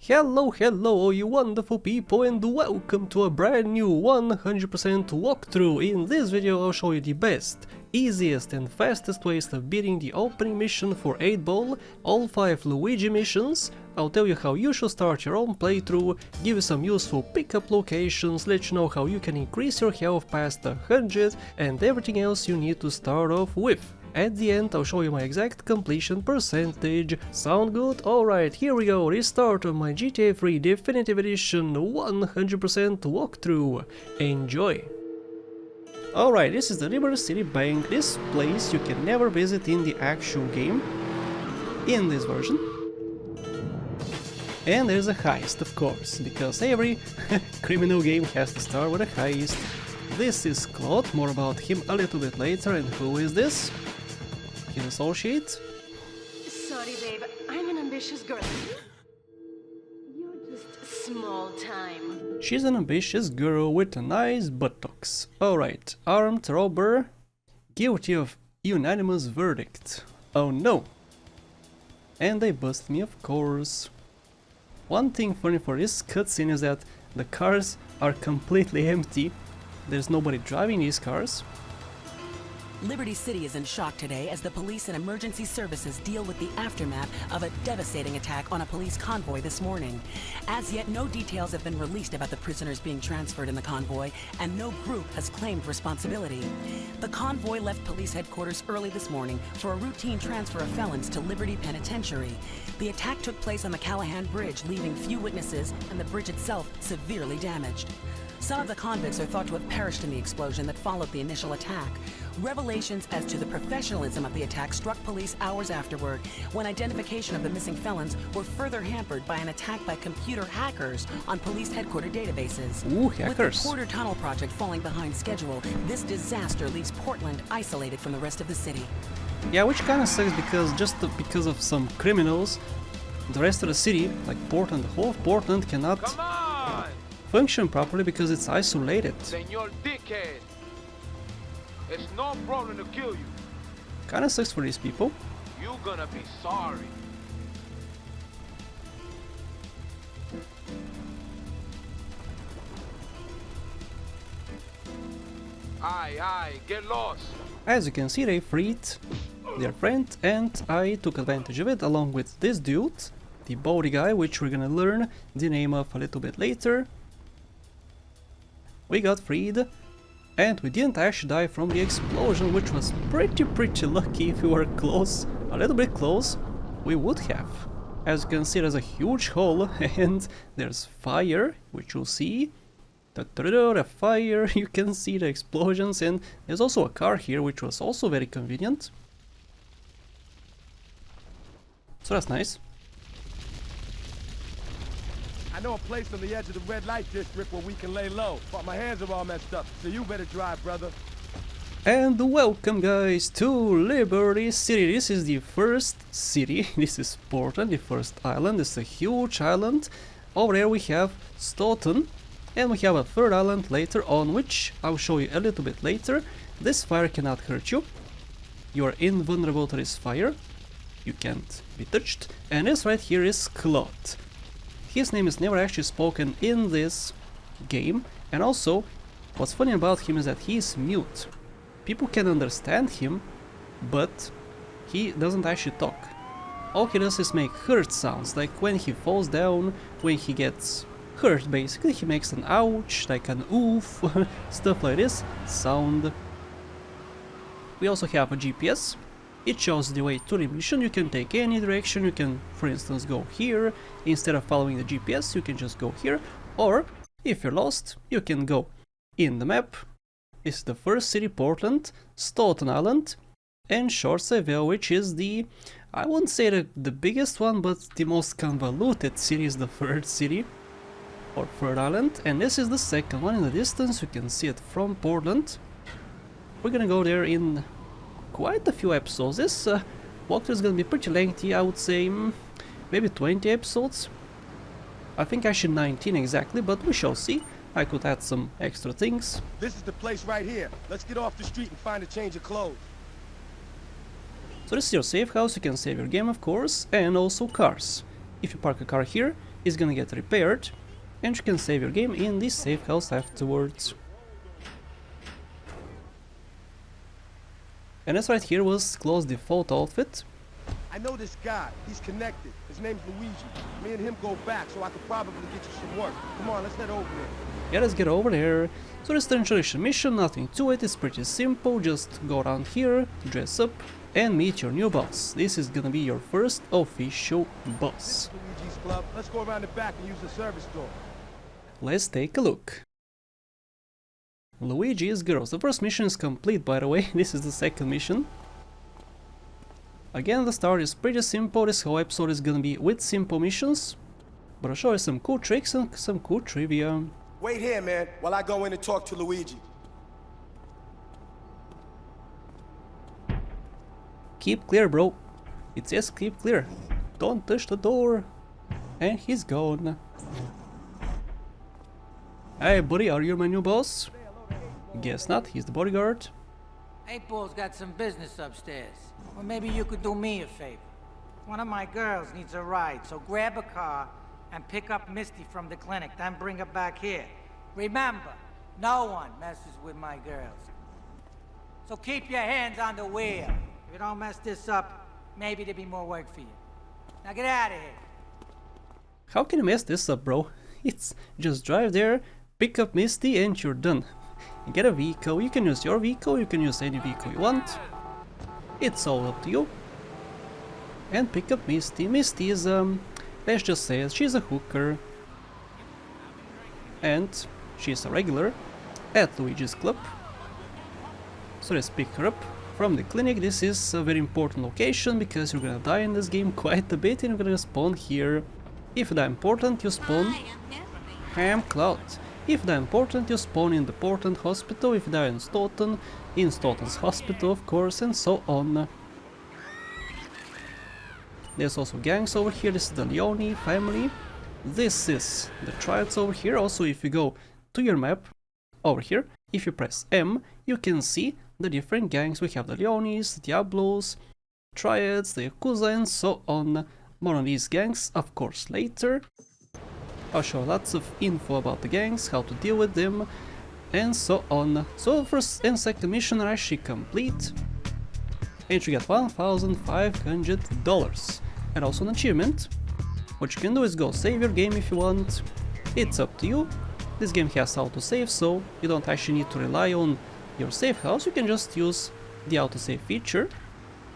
Hello, hello you wonderful people, and welcome to a brand new 100% walkthrough. In this video I'll show you the best, easiest and fastest ways of beating the opening mission for 8 Ball, all 5 Luigi missions. I'll tell you how you should start your own playthrough, give you some useful pickup locations, let you know how you can increase your health past 100 and everything else you need to start off with. At the end I'll show you my exact completion percentage. Sound good? Alright, here we go, restart of my GTA 3 Definitive Edition 100% walkthrough. Enjoy! Alright, this is the River City Bank. This place you can never visit in the actual game, in this version. And there's a heist, of course, because every criminal game has to start with a heist. This is Claude, more about him a little bit later. And who is this? His associate? Sorry, babe. I'm an ambitious girl. You're just small time. She's an ambitious girl with a nice buttocks. Alright, armed robber, guilty of unanimous verdict. Oh no! And they bust me, of course. One thing funny for this cutscene is that the cars are completely empty. There's nobody driving these cars. Liberty City is in shock today as the police and emergency services deal with the aftermath of a devastating attack on a police convoy this morning. As yet, no details have been released about the prisoners being transferred in the convoy, and no group has claimed responsibility. The convoy left police headquarters early this morning for a routine transfer of felons to Liberty Penitentiary. The attack took place on the Callahan Bridge, leaving few witnesses and the bridge itself severely damaged. Some of the convicts are thought to have perished in the explosion that followed the initial attack. Revelations as to the professionalism of the attack struck police hours afterward, when identification of the missing felons were further hampered by an attack by computer hackers on police headquarters databases. Ooh, hackers. With the Porter Tunnel project falling behind schedule, this disaster leaves Portland isolated from the rest of the city. Yeah, which kinda sucks because because of some criminals, the rest of the city, like Portland, the whole of Portland cannot function properly because it's isolated. Señor Dickhead, it's no problem to kill you. Kinda sucks for these people. You gonna be sorry. Aye, get lost. As you can see, they freed their friend and I took advantage of it along with this dude, the body guy, which we're gonna learn the name of a little bit later. We got freed, and we didn't actually die from the explosion, which was pretty lucky. If we were close, a little bit close, we would have. As you can see, there's a huge hole, and there's fire, which you'll see. The fire, you can see the explosions, and there's also a car here, which was also very convenient. So that's nice. I know a place on the edge of the red light district where we can lay low, but my hands are all messed up, so you better drive, brother. And welcome guys to Liberty City. This is the first city. This is Portland, the first island. It's a huge island. Over there we have Stoughton, and we have a third island later on, which I'll show you a little bit later. This fire cannot hurt you. You are invulnerable to this fire. You can't be touched. And this right here is Claude. His name is never actually spoken in this game, and also what's funny about him is that he is mute. People can understand him, but he doesn't actually talk. All he does is make hurt sounds, like when he falls down, when he gets hurt basically, he makes an ouch, like an oof, stuff like this sound. We also have a GPS. It shows the way to the mission. You can take any direction. You can, for instance, go here. Instead of following the GPS, you can just go here. Or, if you're lost, you can go in the map. This is the first city, Portland, Stoughton Island, and Shortsville, which is the, I won't say the biggest one, but the most convoluted city is the third city, or third island. And this is the second one in the distance. You can see it from Portland. We're gonna go there in quite a few episodes. This walkthrough is gonna be pretty lengthy. I would say maybe 20 episodes. I think actually 19 exactly, but we shall see. I could add some extra things. This is the place right here. Let's get off the street and find a change of clothes. So this is your safe house. You can save your game, of course, and also cars. If you park a car here, is gonna get repaired, and you can save your game in this safe house afterwards. And this right here was Claw's default outfit. I know this guy. He's connected. His name's Luigi. Me and him go back, so I could probably get you some work. Come on, let's head over there. Yeah, let's get over there. So this translation mission, nothing to it, it's pretty simple. Just go around here, dress up, and meet your new boss. This is gonna be your first official boss. Luigi's club. Let's go around the back and use the service door. Let's take a look. Luigi's Girls. The first mission is complete, by the way. This is the second mission. Again, the start is pretty simple. This whole episode is gonna be with simple missions, but I'll show you some cool tricks and some cool trivia. Wait here, man, while I go in and talk to Luigi. Keep clear, bro. It says keep clear. Don't touch the door. And he's gone. Hey, buddy, are you my new boss? Guess not, he's the bodyguard. 8-Ball's got some business upstairs. Or maybe you could do me a favor. One of my girls needs a ride, so grab a car and pick up Misty from the clinic, then bring her back here. Remember, no one messes with my girls. So keep your hands on the wheel. If you don't mess this up, maybe there'll be more work for you. Now get out of here. How can you mess this up, bro? It's just drive there, pick up Misty, and you're done. And get a vehicle. You can use your vehicle, you can use any vehicle you want. It's all up to you. And pick up Misty. Misty is, let's just say it, she's a hooker. And she's a regular at Luigi's club. So let's pick her up from the clinic. This is a very important location because you're gonna die in this game quite a bit and you're gonna spawn here. If that important, you spawn Ham Cloud. If that important, you spawn in the Portland Hospital. If they're in Stoughton's hospital, of course, and so on. There's also gangs over here. This is the Leone family. This is the Triads over here. Also, if you go to your map over here, if you press M, you can see the different gangs. We have the Leones, Diablos, Triads, the Yakuza, and so on. More on these gangs, of course, later. I'll show lots of info about the gangs, how to deal with them, and so on. So first and second mission are actually complete. And you get $1,500. And also an achievement. What you can do is go save your game if you want. It's up to you. This game has autosave, so you don't actually need to rely on your save house. You can just use the autosave feature.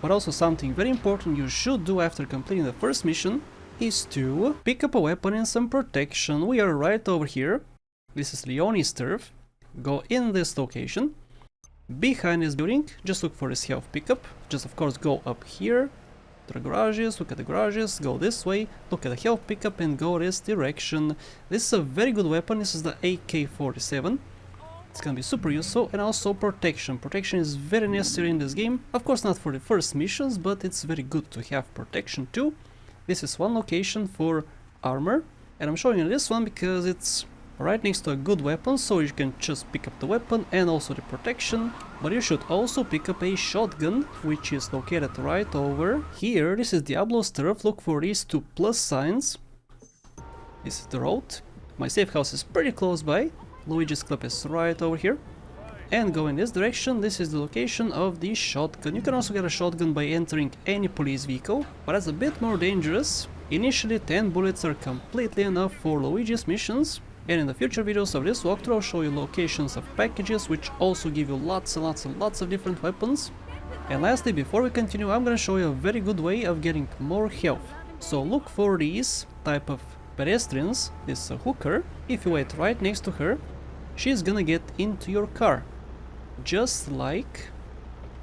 But also something very important you should do after completing the first mission is to pick up a weapon and some protection. We are right over here. This is Leone's turf. Go in this location. Behind this building, just look for this health pickup. Just of course go up here to the garages, look at the garages, go this way, look at the health pickup and go this direction. This is a very good weapon. This is the AK-47. It's gonna be super useful. And also protection. Protection is very necessary in this game. Of course not for the first missions, but it's very good to have protection too. This is one location for armor, and I'm showing you this one because it's right next to a good weapon, so you can just pick up the weapon and also the protection. But you should also pick up a shotgun, which is located right over here. This is Diablo's turf. Look for these two plus signs. This is the road. My safe house is pretty close by. Luigi's club is right over here. And go in this direction. This is the location of the shotgun. You can also get a shotgun by entering any police vehicle, but that's a bit more dangerous. Initially 10 bullets are completely enough for Luigi's missions, and in the future videos of this walkthrough I'll show you locations of packages which also give you lots and lots of different weapons. And lastly, before we continue, I'm gonna show you a very good way of getting more health. So look for these type of pedestrians. This is a hooker. If you wait right next to her, she's gonna get into your car. Just like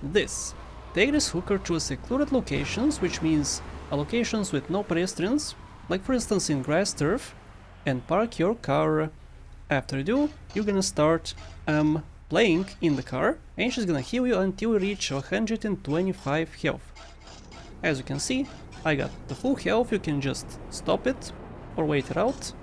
this. Take this hooker to a secluded locations, which means locations with no pedestrians, like for instance in grass turf, and park your car. After you do, you're gonna start playing in the car, and she's gonna heal you until you reach 125 health. As you can see, I got the full health. You can just stop it or wait it out.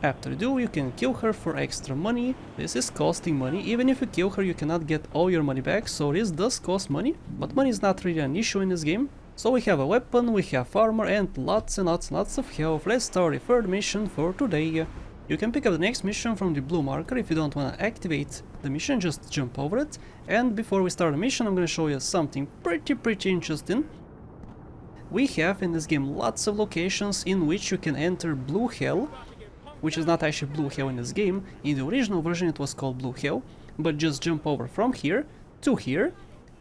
After you do, you can kill her for extra money. This is costing money. Even if you kill her, you cannot get all your money back, so this does cost money, but money is not really an issue in this game. So we have a weapon, we have armor and lots and lots of health. Let's start the third mission for today. You can pick up the next mission from the blue marker. If you don't want to activate the mission, just jump over it. And before we start the mission, I'm going to show you something pretty interesting. We have in this game lots of locations in which you can enter Blue Hell, which is not actually Blue Hell in this game. In the original version it was called Blue Hell, but just jump over from here to here,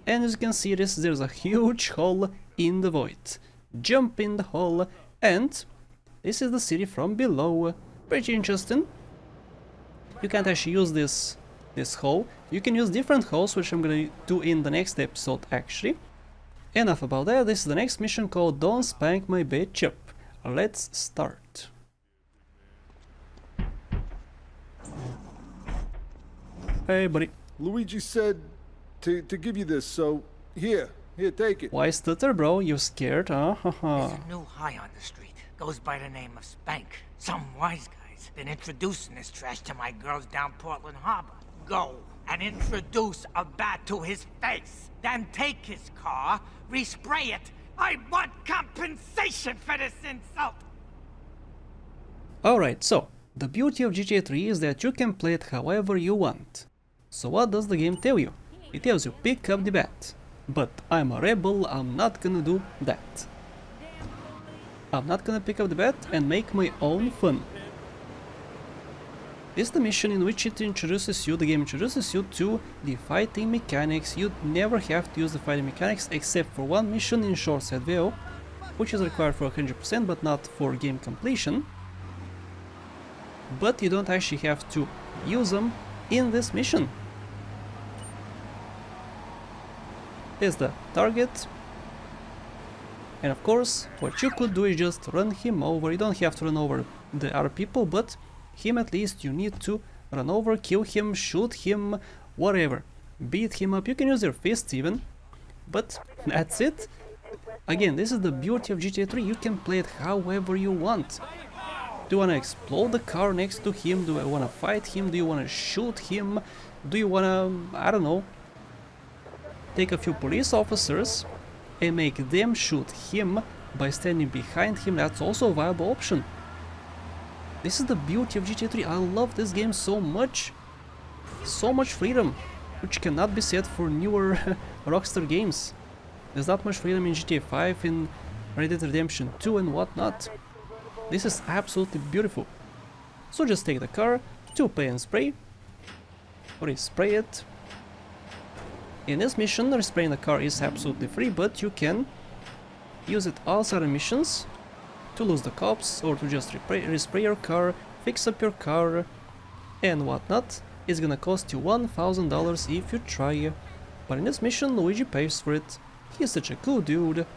and as you can see there's a huge hole in the void. Jump in the hole, and this is the city from below. Pretty interesting. You can't actually use this hole. You can use different holes, which I'm gonna do in the next episode actually. Enough about that. This is the next mission called Don't Spank My Bitch Up. Let's start. Hey buddy. Luigi said to give you this, so here, take it. Why stutter, bro? You scared, huh? There's a new high on the street. Goes by the name of Spank. Some wise guy's been introducing this trash to my girls down Portland Harbor. Go and introduce a bat to his face. Then take his car, respray it. I want compensation for this insult. Alright, so the beauty of GTA 3 is that you can play it however you want. So what does the game tell you? It tells you pick up the bat. But I'm a rebel, I'm not gonna do that. I'm not gonna pick up the bat and make my own fun. This is the mission in which the game introduces you to the fighting mechanics. You never have to use the fighting mechanics except for one mission in Shoreside VO, which is required for 100% but not for game completion. But you don't actually have to use them in this mission. Here's the target. And of course, what you could do is just run him over. You don't have to run over the other people, but him at least you need to run over, kill him, shoot him, whatever. Beat him up. You can use your fists even. But that's it. Again, this is the beauty of GTA 3. You can play it however you want. Do you want to explode the car next to him? Do you want to fight him? Do you want to shoot him? Do you want to, I don't know, take a few police officers and make them shoot him by standing behind him? That's also a viable option. This is the beauty of GTA 3. I love this game so much. So much freedom, which cannot be said for newer Rockstar games. There's not much freedom in GTA 5, in Red Dead Redemption 2 and whatnot. This is absolutely beautiful. So just take the car to pay and spray. Respray it. In this mission, respraying the car is absolutely free, but you can use it outside of missions to lose the cops or to just respray your car, fix up your car and whatnot. It's gonna cost you $1,000 if you try. But in this mission, Luigi pays for it. He's such a cool dude.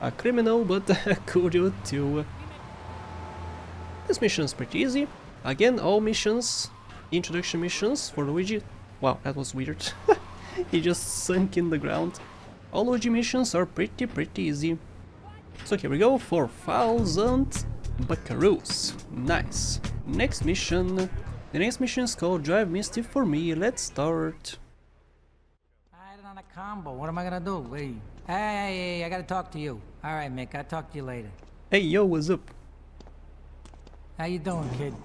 A criminal, but a cool dude too. This mission is pretty easy. Again, all missions, introduction missions for Luigi. Wow, that was weird. He just sunk in the ground. All Luigi missions are pretty easy. So here we go, 4,000 buckaroos. Nice. Next mission. The next mission is called Drive Misty for me. Let's start. I had it on a combo. What am I gonna do? Hey, I gotta talk to you. Alright, Mick, I'll talk to you later. Hey, yo, what's up? How you doing, kid?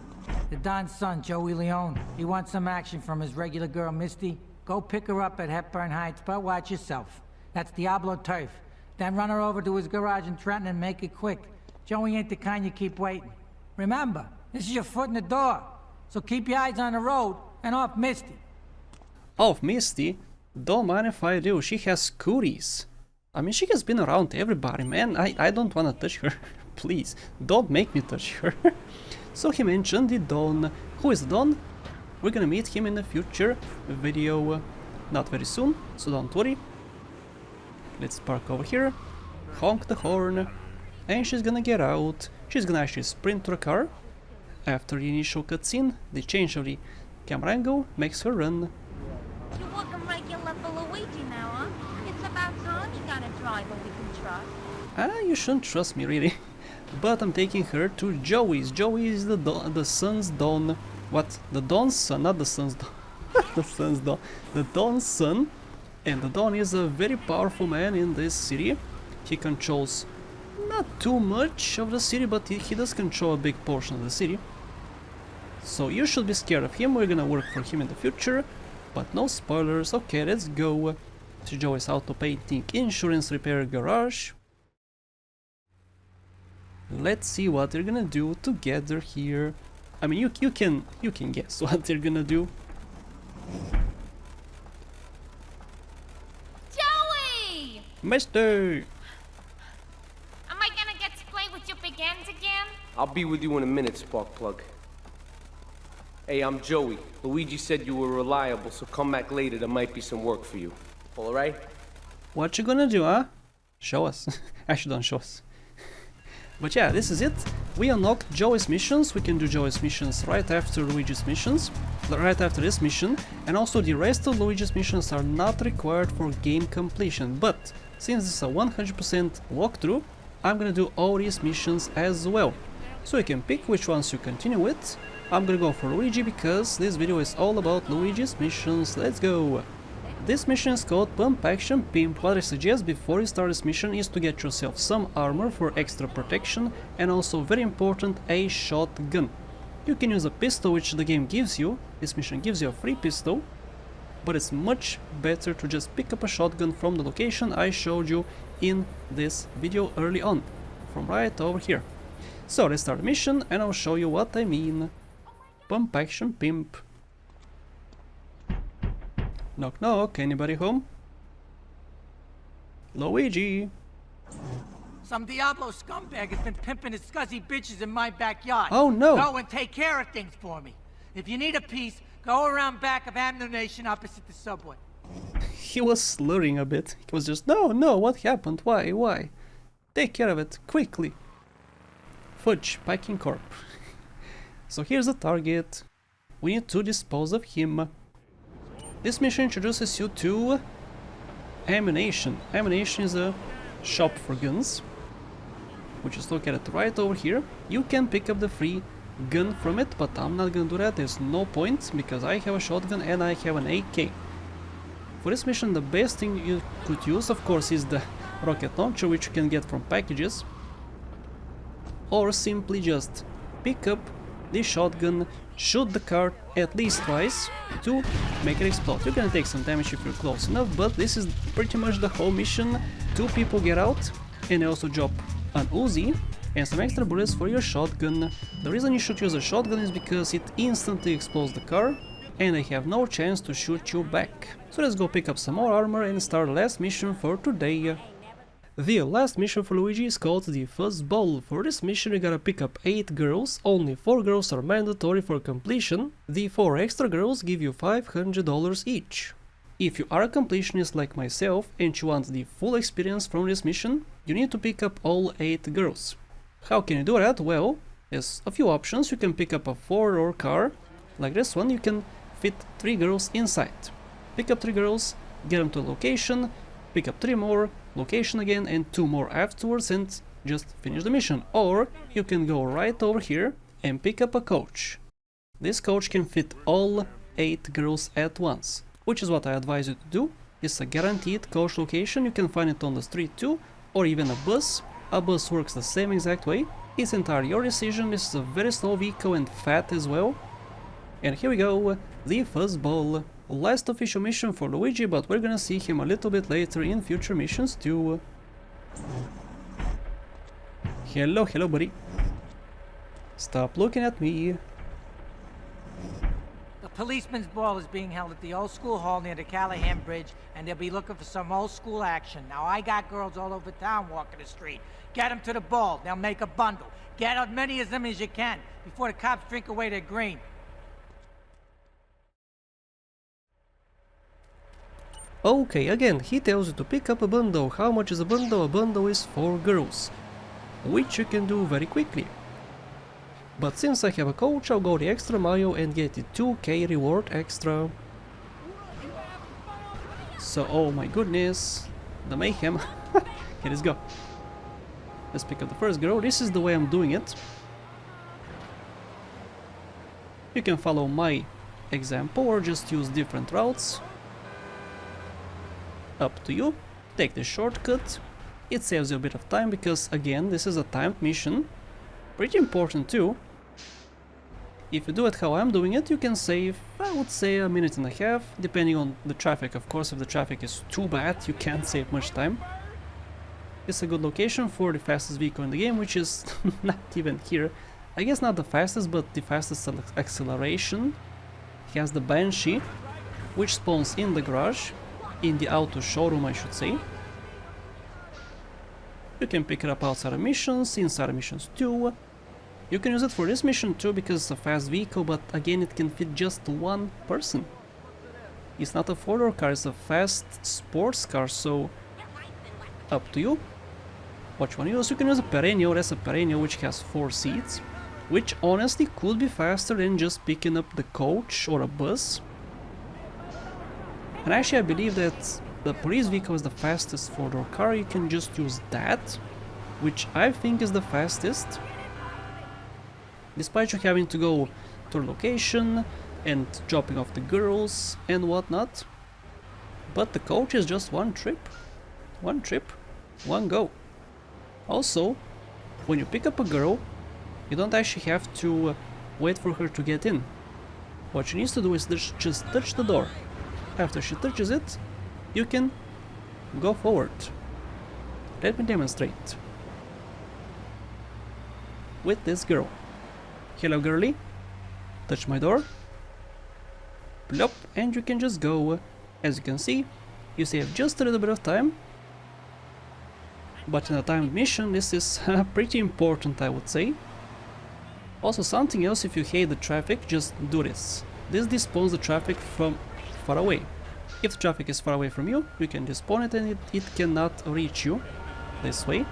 The Don's son, Joey Leone. He wants some action from his regular girl, Misty. Go pick her up at Hepburn Heights, but watch yourself. That's Diablo turf. Then run her over to his garage in Trenton and make it quick. Joey ain't the kind you keep waiting. Remember, this is your foot in the door. So keep your eyes on the road and off Misty. Off Misty? Don't mind if I do. She has cooties. I mean, she has been around everybody, man. I don't wanna touch her. Please, don't make me touch her. So he mentioned the Don. Who is the Don? We're gonna meet him in a future video. Not very soon, so don't worry. Let's park over here. Honk the horn. And she's gonna get out. She's gonna actually sprint to the car. After the initial cutscene, the change of the camera angle makes her run. You're walking regular for Luigi now, huh? It's about time you got a driver we can trust. You shouldn't trust me, really. But I'm taking her to Joey's. Joey is the son's Don. What? The Don's son, not the son's Don. The son's Don. The Don's son. And the Don is a very powerful man in this city. He controls not too much of the city, but he does control a big portion of the city. So you should be scared of him. We're gonna work for him in the future, but no spoilers. Okay, let's go to Joey's auto painting insurance repair garage. Let's see what they're gonna do together here. I mean, you can guess what they're gonna do. Joey! Misty! Am I gonna get to play with your big ends again? I'll be with you in a minute, Sparkplug. Hey, I'm Joey. Luigi said you were reliable, so come back later. There might be some work for you. All right? What you gonna do, huh? Show us. Actually, don't show us. But yeah, this is it. We unlocked Joey's missions. We can do Joey's missions right after Luigi's missions, right after this mission, and also the rest of Luigi's missions are not required for game completion. But since this is a 100% walkthrough, I'm gonna do all these missions as well. So you can pick which ones you continue with. I'm gonna go for Luigi because this video is all about Luigi's missions. Let's go! This mission is called Pump Action Pimp. What I suggest before you start this mission is to get yourself some armor for extra protection and also, very important, a shotgun. You can use a pistol which the game gives you. This mission gives you a free pistol, but it's much better to just pick up a shotgun from the location I showed you in this video early on, from right over here. So let's start the mission and I'll show you what I mean. Pump Action Pimp. Knock knock, anybody home? Luigi! Some Diablo scumbag has been pimping his scuzzy bitches in my backyard. Oh no! Go and take care of things for me. If you need a piece, go around back of Ammunition opposite the subway. He was slurring a bit. He was just, no, what happened? Why? Take care of it, quickly. Fudge, Packing Corp. So here's the target. We need to dispose of him. This mission introduces you to Ammunition. Ammunition is a shop for guns. We just look at it right over here. You can pick up the free gun from it, but I'm not gonna do that. There's no point because I have a shotgun and I have an AK. For this mission, the best thing you could use, of course, is the rocket launcher, which you can get from packages, or simply just pick up the shotgun, shoot the car at least twice to make it explode. You're gonna take some damage if you're close enough, but this is pretty much the whole mission. 2 people get out, and they also drop an Uzi and some extra bullets for your shotgun. The reason you should use a shotgun is because it instantly explodes the car, and they have no chance to shoot you back. So let's go pick up some more armor and start the last mission for today. The last mission for Luigi is called the Fuzz Ball. For this mission we gotta pick up 8 girls, only 4 girls are mandatory for completion. The 4 extra girls give you $500 each. If you are a completionist like myself and you want the full experience from this mission, you need to pick up all 8 girls. How can you do that? Well, there's a few options. You can pick up a 4-door car, like this one. You can fit 3 girls inside. Pick up 3 girls, get them to a location, pick up 3 more, location again, and 2 more afterwards, and just finish the mission. Or you can go right over here and pick up a coach. This coach can fit all 8 girls at once, which is what I advise you to do. It's a guaranteed coach location. You can find it on the street too, or even a bus. A bus works the same exact way. It's entirely your decision. This is a very slow vehicle and fat as well. And here we go, the Fuzz Ball. Last official mission for Luigi, but we're gonna see him a little bit later in future missions too. Hello, buddy. Stop looking at me. The policeman's ball is being held at the old school hall near the Callahan Bridge, and they'll be looking for some old school action. Now, I got girls all over town walking the street. Get them to the ball. They'll make a bundle. Get as many of them as you can before the cops drink away their green. Okay, again, he tells you to pick up a bundle. How much is a bundle? A bundle is 4 girls, which you can do very quickly. But since I have a coach, I'll go the extra mile and get the 2k reward extra. So, oh my goodness, the mayhem. Okay, let's go. Let's pick up the first girl. This is the way I'm doing it. You can follow my example or just use different routes. Up to you. Take the shortcut. It saves you a bit of time because, again, this is a timed mission. Pretty important too. If you do it how I'm doing it, you can save, I would say, a minute and a half, depending on the traffic. Of course, if the traffic is too bad, you can't save much time. It's a good location for the fastest vehicle in the game, which is not even here. I guess not the fastest, but the fastest acceleration. It has the Banshee, which spawns in the garage, in the auto showroom I should say. You can pick it up outside of missions, inside of missions too. You can use it for this mission too because it's a fast vehicle, but again it can fit just one person. It's not a 4-door car, it's a fast sports car, so up to you. What you want to use? You can use a Perennial, that's a Perennial which has 4 seats, which honestly could be faster than just picking up the coach or a bus. And actually I believe that the police vehicle is the fastest 4-door car, you can just use that, which I think is the fastest. Despite you having to go to a location and dropping off the girls and whatnot. But the coach is just one trip, one go. Also, when you pick up a girl, you don't actually have to wait for her to get in. What she needs to do is just touch the door. After she touches it, you can go forward. Let me demonstrate. With this girl. Hello girlie, touch my door, plop, and you can just go. As you can see, you save just a little bit of time, but in a timed mission this is pretty important I would say. Also something else, if you hate the traffic, just do this. This despawns the traffic from far away. If the traffic is far away from you, you can despawn it and it cannot reach you this way.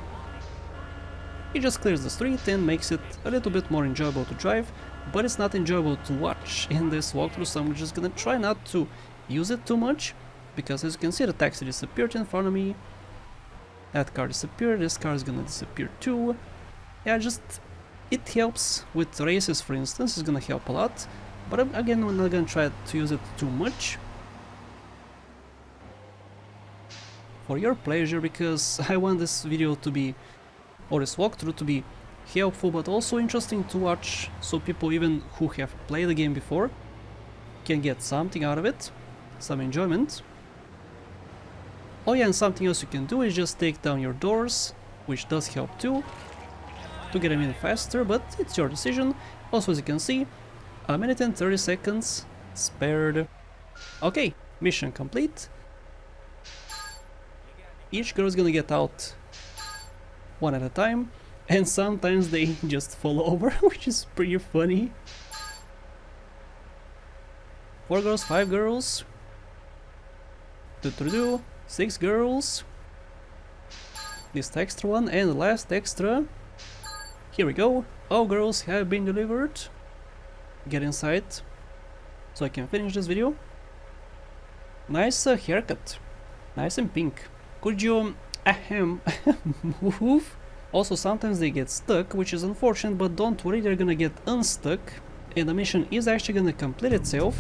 It just clears the street and makes it a little bit more enjoyable to drive, but it's not enjoyable to watch in this walkthrough, so I'm just gonna try not to use it too much, because as you can see the taxi disappeared in front of me, that car disappeared, this car is gonna disappear too. Yeah, just it helps with races for instance, it's gonna help a lot, but again I'm not gonna try to use it too much. For your pleasure, because I want this video to be, or this walkthrough to be helpful but also interesting to watch, so people even who have played the game before can get something out of it, some enjoyment. Oh yeah, and something else you can do is just take down your doors, which does help too, to get them in faster, but it's your decision. Also as you can see, 1 minute and 30 seconds spared. Okay, mission complete. Each girl is gonna get out one at a time, and sometimes they just fall over, which is pretty funny. 4 girls, 5 girls, 6 girls, this extra one, and the last extra. Here we go, all girls have been delivered. Get inside so I can finish this video. Nice haircut, nice and pink. Could you move? Also sometimes they get stuck, which is unfortunate, but don't worry, they're gonna get unstuck and the mission is actually gonna complete itself.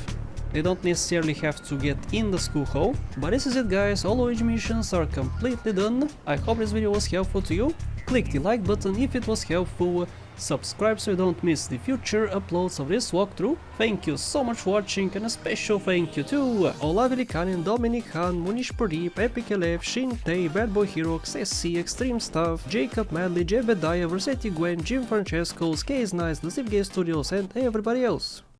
They don't necessarily have to get in the school hall. But this is it guys, all Luigi missions are completely done. I hope this video was helpful to you. Click the like button if it was helpful. Subscribe so you don't miss the future uploads of this walkthrough. Thank you so much for watching, and a special thank you to Olav Ilikanin, Dominic Han, Munish Pradeep, Epic Elev, Shintei, Bad Boy Hero, XSC, Extreme Stuff, Jacob Madley, Jebediah, Versetti Gwen, Jim Francesco, Skaze Nice, The Zip Game Studios, and everybody else.